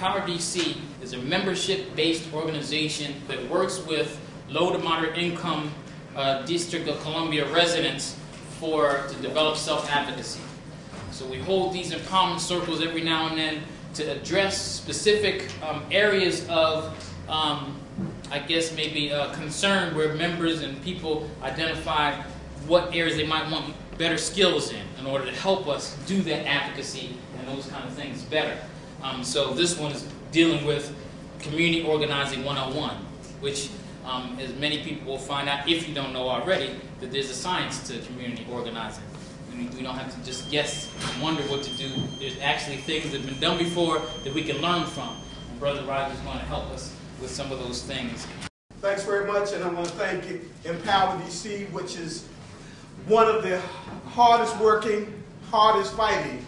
Empower DC is a membership-based organization that works with low to moderate income District of Columbia residents to develop self-advocacy. So we hold these empowerment circles every now and then to address specific areas of, I guess maybe concern where members and people identify what areas they might want better skills in order to help us do that advocacy and those kind of things better. So this one is dealing with Community Organizing 101, which as many people will find out, if you don't know already, that there's a science to community organizing. We don't have to just guess and wonder what to do. There's actually things that have been done before that we can learn from. And Brother Roger is going to help us with some of those things. Thanks very much, and I want to thank Empower DC, which is one of the hardest working, hardest fighting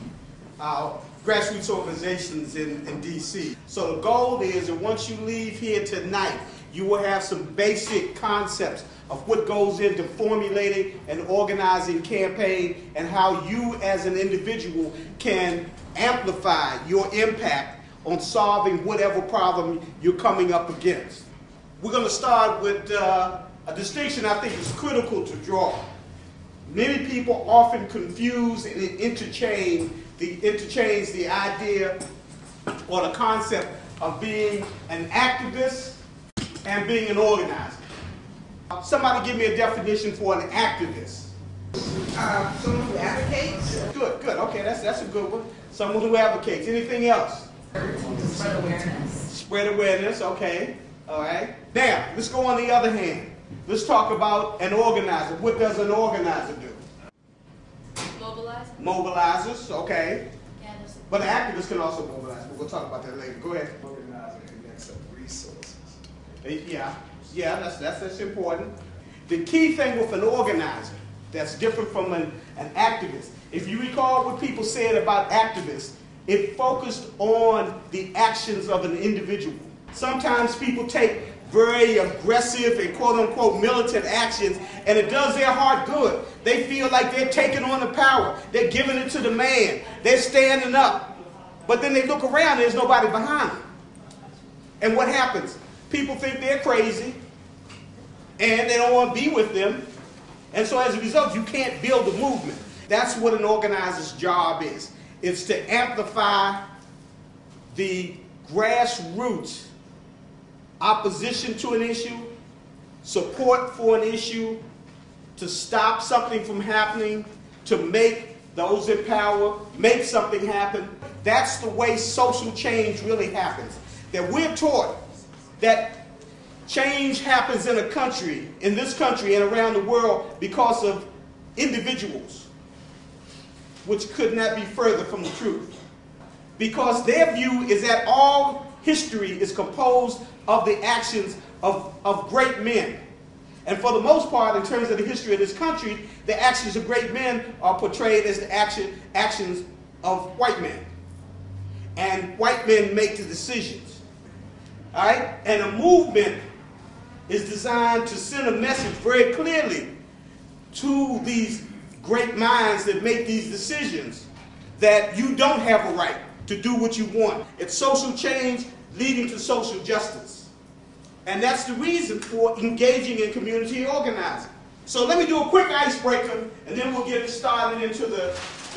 grassroots organizations in DC. So the goal is that once you leave here tonight, you will have some basic concepts of what goes into formulating and organizing campaign and how you as an individual can amplify your impact on solving whatever problem you're coming up against. We're going to start with a distinction I think is critical to draw. Many people often confuse and interchange the idea or the concept of being an activist and being an organizer. Somebody give me a definition for an activist. Someone who advocates. Good, good. Okay, that's a good one. Someone who advocates. Anything else? Spread awareness. Spread awareness, okay. All right. Now, let's go on the other hand. Let's talk about an organizer. What does an organizer do? Mobilize. Mobilizers, okay. Yeah, but an activist can also mobilize. We'll talk about that later. Go ahead. Organizer connects up resources. Yeah, that's important. The key thing with an organizer that's different from an activist, if you recall what people said about activists, it focused on the actions of an individual. Sometimes people take very aggressive and quote-unquote militant actions, and it does their heart good. They feel like they're taking on the power. They're giving it to the man. They're standing up. But then they look around, there's nobody behind them. And what happens? People think they're crazy, and they don't want to be with them. And so as a result, you can't build a movement. That's what an organizer's job is. It's to amplify the grassroots opposition to an issue, support for an issue, to stop something from happening, to make those in power make something happen. That's the way social change really happens. That we're taught that change happens in a country, in this country and around the world because of individuals, which could not be further from the truth. Because their view is that all history is composed of the actions of great men. And for the most part, in terms of the history of this country, the actions of great men are portrayed as the actions of white men. And white men make the decisions. All right? And a movement is designed to send a message very clearly to these great minds that make these decisions that you don't have a right to do what you want. It's social change leading to social justice. And that's the reason for engaging in community organizing. So let me do a quick icebreaker, and then we'll get started into the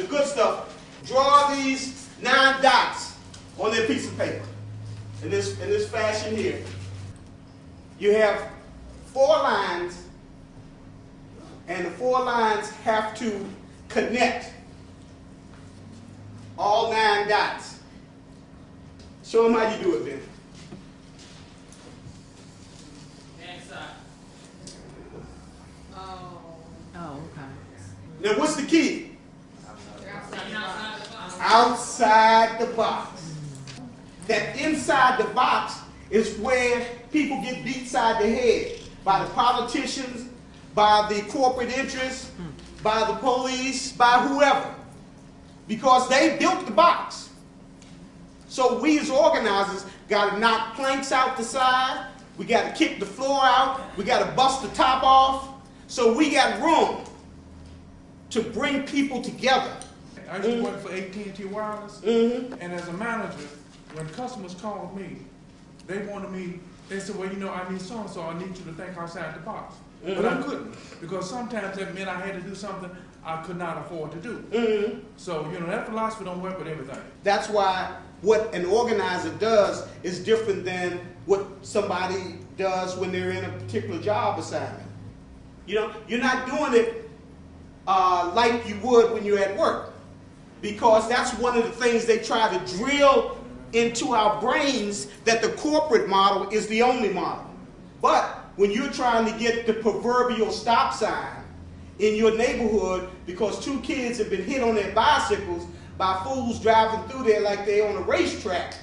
good stuff. Draw these 9 dots on their piece of paper in this fashion here. You have 4 lines, and the 4 lines have to connect all 9 dots. Show them how you do it, Ben. Oh, okay. Now, what's the key? Outside the box. That inside the box is where people get beat side the head by the politicians, by the corporate interests, by the police, by whoever. Because they built the box. So we as organizers got to knock planks out the side. We got to kick the floor out. We got to bust the top off. So we got room to bring people together. I used to work for AT&T Wireless, and as a manager, when customers called me, they wanted me, they said, well, you know, I need so-and-so, I need you to think outside the box. But I couldn't, because sometimes that meant I had to do something I could not afford to do. So, you know, that philosophy don't work with everything. That's why what an organizer does is different than what somebody does when they're in a particular job assignment. You know, you're not doing it like you would when you're at work, because that's one of the things they try to drill into our brains, that the corporate model is the only model. But when you're trying to get the proverbial stop sign in your neighborhood because two kids have been hit on their bicycles by fools driving through there like they're on a racetrack,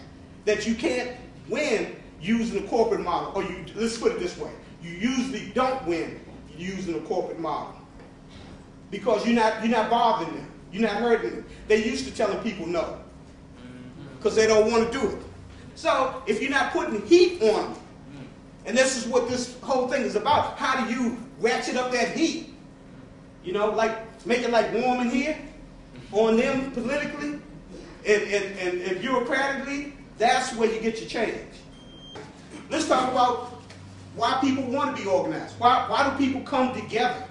that you can't win using the corporate model. Or let's put it this way, you usually don't win using the corporate model, because you're not bothering them, you're not hurting them. They're used to telling people no, because they don't want to do it. So if you're not putting heat on them, and this is what this whole thing is about, how do you ratchet up that heat? You know, like make it like warm in here on them politically and bureaucratically. That's where you get your change. Let's talk about why people want to be organized. Why do people come together?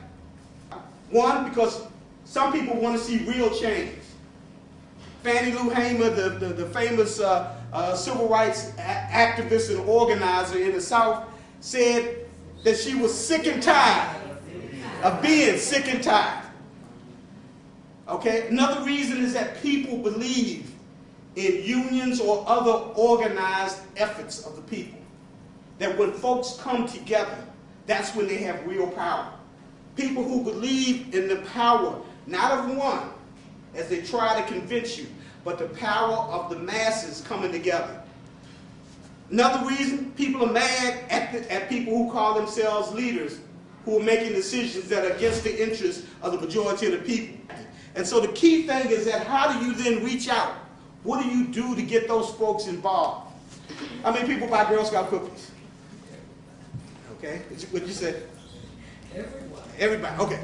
One, because some people want to see real change. Fannie Lou Hamer, the famous civil rights activist and organizer in the South, said that she was sick and tired of being sick and tired. Okay? Another reason is that people believe in unions or other organized efforts of the people. That when folks come together, that's when they have real power. People who believe in the power, not of one, as they try to convince you, but the power of the masses coming together. Another reason, people are mad at people who call themselves leaders, who are making decisions that are against the interests of the majority of the people. And so the key thing is that how do you then reach out? What do you do to get those folks involved? How many people buy Girl Scout cookies? Okay, what you said? Everyone. Everybody, okay.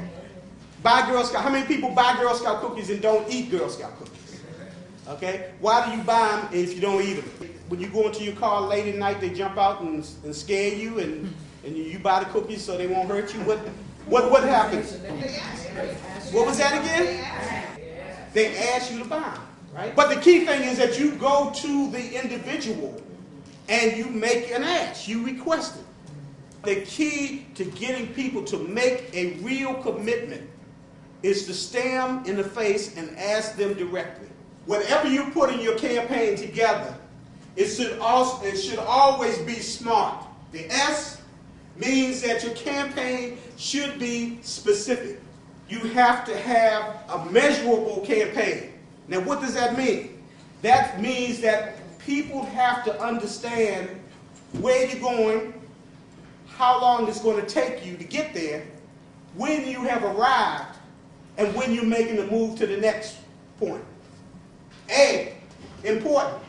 Buy Girl Scout. How many people buy Girl Scout cookies and don't eat Girl Scout cookies? Okay, why do you buy them if you don't eat them? When you go into your car late at night, they jump out and scare you, and you buy the cookies so they won't hurt you. What happens? What was that again? They ask you to buy them, right? But the key thing is that you go to the individual and you make an ask. You request it. The key to getting people to make a real commitment is to stare them in the face and ask them directly. Whatever you put in your campaign together, it should always be smart. The S means that your campaign should be specific. You have to have a measurable campaign. Now, what does that mean? That means that people have to understand where you're going, how long it's going to take you to get there, when you have arrived, and when you're making the move to the next point. A, important.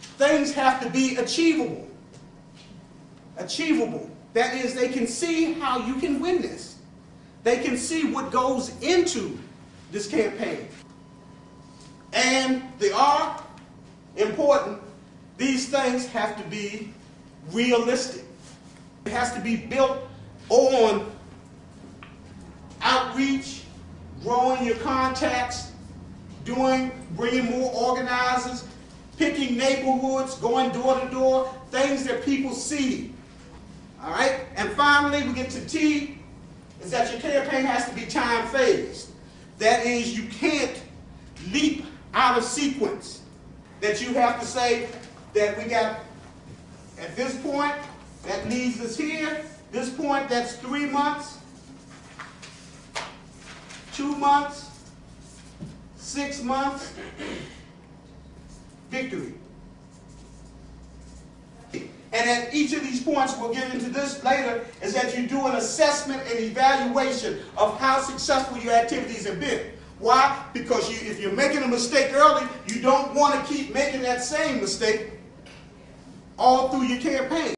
Things have to be achievable. Achievable. That is, they can see how you can win this. They can see what goes into this campaign. And the R, important. These things have to be realistic. It has to be built on outreach, growing your contacts, bringing more organizers, picking neighborhoods, going door to door, things that people see. All right? And finally, we get to T, is that your campaign has to be time-phased. That is, you can't leap out of sequence. That you have to say that we got, at this point, that leads us here. This point, that's 3 months, 2 months, 6 months, victory. And at each of these points, we'll get into this later, is that you do an assessment and evaluation of how successful your activities have been. Why? Because if you're making a mistake early, you don't want to keep making that same mistake all through your campaign.